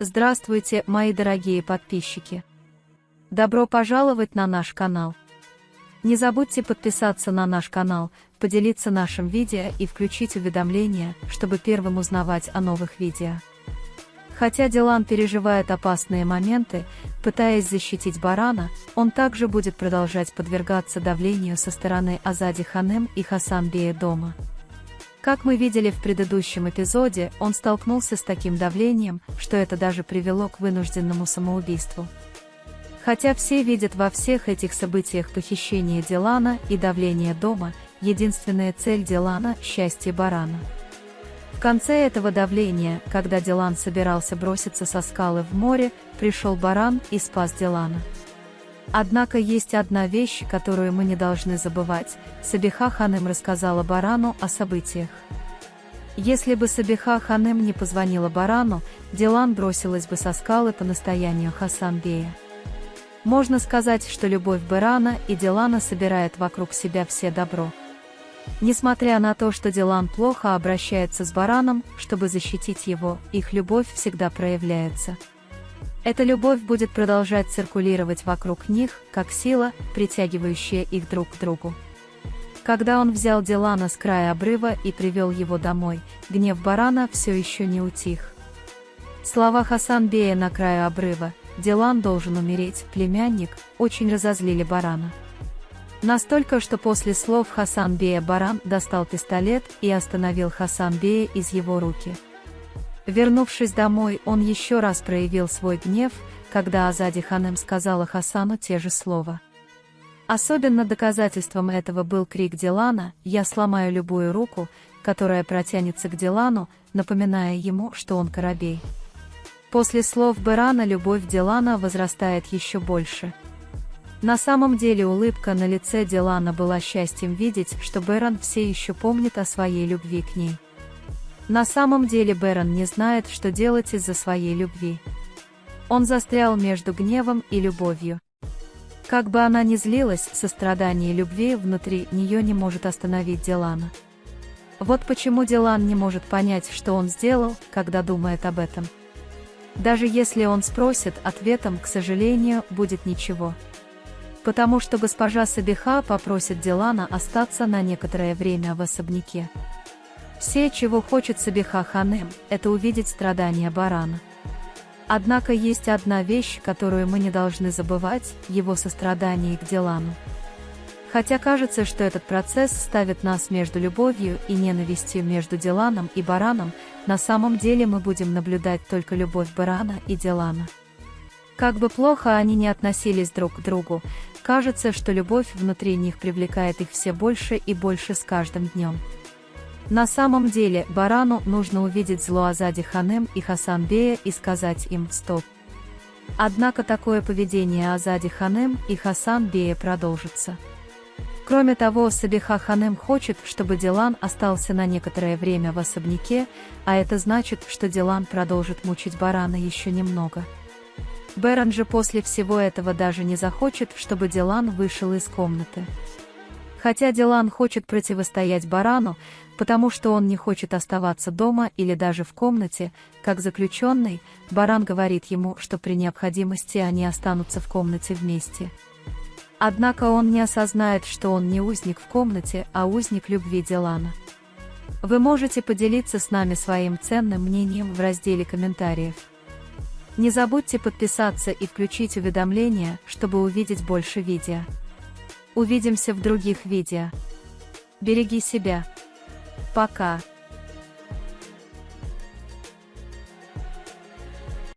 Здравствуйте, мои дорогие подписчики! Добро пожаловать на наш канал! Не забудьте подписаться на наш канал, поделиться нашим видео и включить уведомления, чтобы первым узнавать о новых видео. Хотя Дилан переживает опасные моменты, пытаясь защитить Барана, он также будет продолжать подвергаться давлению со стороны Азади Ханем и Хасан Бея дома. Как мы видели в предыдущем эпизоде, он столкнулся с таким давлением, что это даже привело к вынужденному самоубийству. Хотя все видят во всех этих событиях похищение Дилана и давление дома, единственная цель Дилана – счастье Барана. В конце этого давления, когда Дилан собирался броситься со скалы в море, пришел Баран и спас Дилана. Однако есть одна вещь, которую мы не должны забывать. Сабиха Ханем рассказала Барану о событиях. Если бы Сабиха Ханем не позвонила Барану, Дилан бросилась бы со скалы по настоянию Хасан Бея. Можно сказать, что любовь Барана и Дилана собирает вокруг себя все добро. Несмотря на то, что Дилан плохо обращается с Бараном, чтобы защитить его, их любовь всегда проявляется. Эта любовь будет продолжать циркулировать вокруг них, как сила, притягивающая их друг к другу. Когда он взял Дилана с края обрыва и привел его домой, гнев Барана все еще не утих. Слова Хасан Бея на краю обрыва «Дилан должен умереть, племянник» очень разозлили Барана. Настолько, что после слов Хасан Бея Баран достал пистолет и остановил Хасан Бея из его руки. Вернувшись домой, он еще раз проявил свой гнев, когда Азади Ханем сказала Хасану те же слова. Особенно доказательством этого был крик Дилана «Я сломаю любую руку», которая протянется к Дилану, напоминая ему, что он коробей. После слов Барана любовь Дилана возрастает еще больше. На самом деле улыбка на лице Дилана была счастьем видеть, что Баран все еще помнит о своей любви к ней. На самом деле Баран не знает, что делать из-за своей любви. Он застрял между гневом и любовью. Как бы она ни злилась, сострадание и любви внутри нее не может остановить Дилана. Вот почему Дилан не может понять, что он сделал, когда думает об этом. Даже если он спросит, ответом, к сожалению, будет ничего. Потому что госпожа Сабиха попросит Дилана остаться на некоторое время в особняке. Все, чего хочет Сабиха Ханем, это увидеть страдания Барана. Однако есть одна вещь, которую мы не должны забывать – его сострадание к Дилану. Хотя кажется, что этот процесс ставит нас между любовью и ненавистью между Диланом и Бараном, на самом деле мы будем наблюдать только любовь Барана и Дилана. Как бы плохо они ни относились друг к другу, кажется, что любовь внутри них привлекает их все больше и больше с каждым днем. На самом деле, Барану нужно увидеть зло Азади Ханем и Хасан Бея и сказать им «стоп». Однако такое поведение Азади Ханем и Хасан Бея продолжится. Кроме того, Сабиха Ханем хочет, чтобы Дилан остался на некоторое время в особняке, а это значит, что Дилан продолжит мучить Барана еще немного. Баран же после всего этого даже не захочет, чтобы Дилан вышел из комнаты. Хотя Дилан хочет противостоять Барану, потому что он не хочет оставаться дома или даже в комнате, как заключенный, Баран говорит ему, что при необходимости они останутся в комнате вместе. Однако он не осознает, что он не узник в комнате, а узник любви Дилана. Вы можете поделиться с нами своим ценным мнением в разделе комментариев. Не забудьте подписаться и включить уведомления, чтобы увидеть больше видео. Увидимся в других видео. Береги себя. Пока.